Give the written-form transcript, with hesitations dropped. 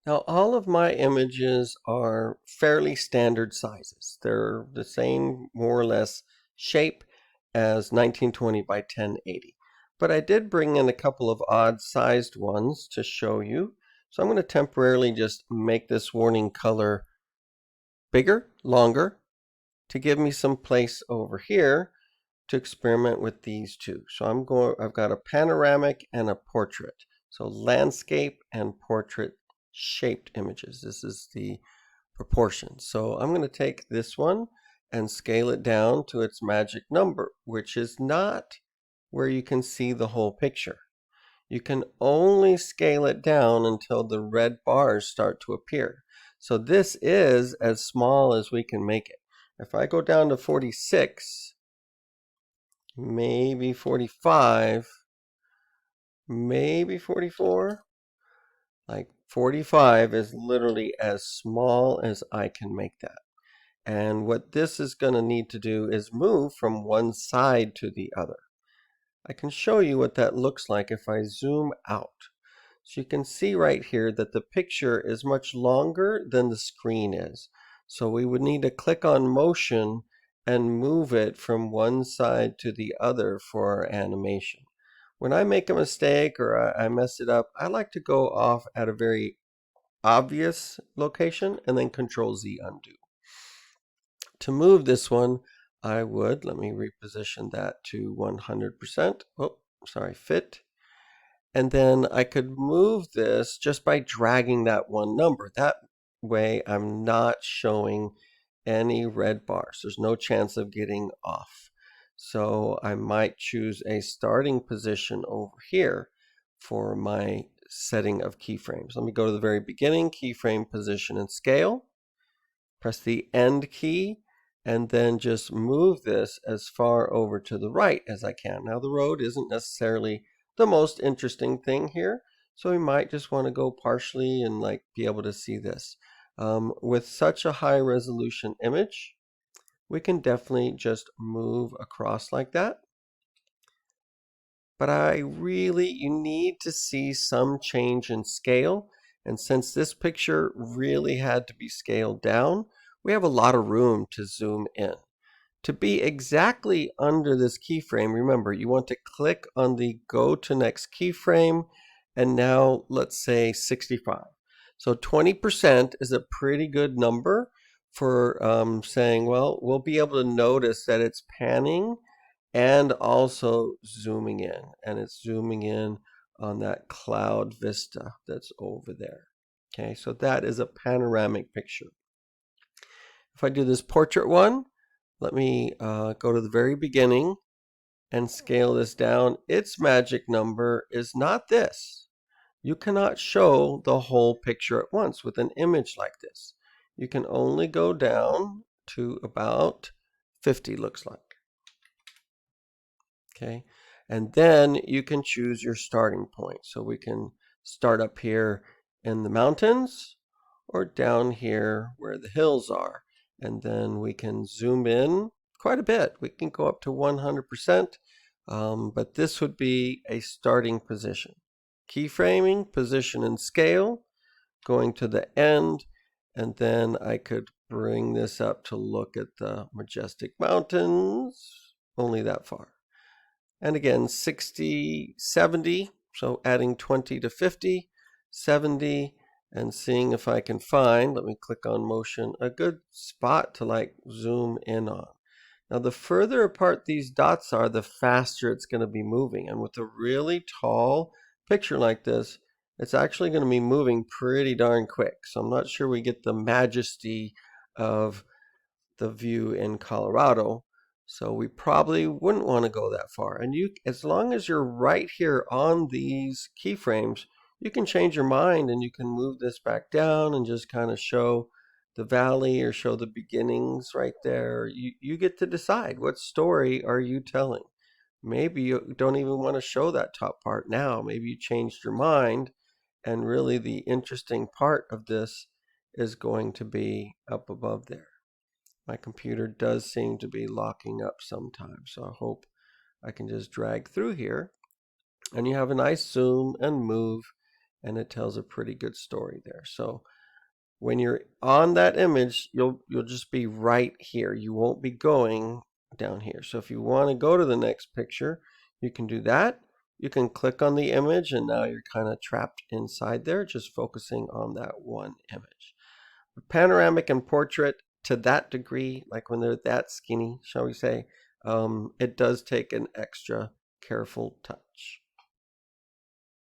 Now, all of my images are fairly standard sizes. They're the same, more or less, shape as 1920 by 1080. But I did bring in a couple of odd-sized ones to show you. So I'm going to temporarily just make this warning color bigger, longer, to give me some place over here to experiment with these two. So I've got a panoramic and a portrait. So landscape and portrait shaped images. This is the proportion. So I'm going to take this one and scale it down to its magic number, which is not where you can see the whole picture. You can only scale it down until the red bars start to appear. So this is as small as we can make it. If I go down to 46, maybe 45, maybe 44, like 45 is literally as small as I can make that. And what this is going to need to do is move from one side to the other. I can show you what that looks like if I zoom out. So you can see right here that the picture is much longer than the screen is. So we would need to click on motion and move it from one side to the other for our animation. When I make a mistake or I mess it up, I like to go off at a very obvious location and then Control Z undo. To move this one, I would, let me reposition that to 100%. Oh, sorry, fit. And then I could move this just by dragging that one number. That way I'm not showing any red bars. There's no chance of getting off. So I might choose a starting position over here for my setting of keyframes. Let me go to the very beginning, keyframe position and scale. Press the end key and then just move this as far over to the right as I can. Now the road isn't necessarily the most interesting thing here, so we might just want to go partially and like be able to see this. With such a high resolution image, we can definitely just move across like that. But you need to see some change in scale. And since this picture really had to be scaled down, we have a lot of room to zoom in. To be exactly under this keyframe, remember, you want to click on the go to next keyframe, and now let's say 65. So 20% is a pretty good number for saying, well, we'll be able to notice that it's panning and also zooming in, and it's zooming in on that cloud vista that's over there. Okay, so that is a panoramic picture. If I do this portrait one, let me go to the very beginning and scale this down. Its magic number is not this. You cannot show the whole picture at once with an image like this. You can only go down to about 50, looks like. Okay, and then you can choose your starting point. So we can start up here in the mountains or down here where the hills are. And then we can zoom in quite a bit. We can go up to 100%, but this would be a starting position. Keyframing, position and scale, going to the end, and then I could bring this up to look at the majestic mountains, only that far. And again, 60, 70, so adding 20 to 50, 70, and seeing if I can find, let me click on motion, a good spot to like zoom in on. Now the further apart these dots are, the faster it's going to be moving. And with a really tall picture like this, it's actually going to be moving pretty darn quick. So I'm not sure we get the majesty of the view in Colorado. So we probably wouldn't want to go that far. And as long as you're right here on these keyframes, you can change your mind and you can move this back down and just kind of show the valley or show the beginnings right there. You get to decide, what story are you telling? Maybe you don't even want to show that top part now. Maybe you changed your mind, and really the interesting part of this is going to be up above there. My computer does seem to be locking up sometimes, so I hope I can just drag through here. And you have a nice zoom and move and it tells a pretty good story there. So when you're on that image, you'll just be right here. You won't be going down here. So if you want to go to the next picture, you can do that. You can click on the image, and now you're kind of trapped inside there, just focusing on that one image. Panoramic and portrait, to that degree, like when they're that skinny, shall we say, it does take an extra careful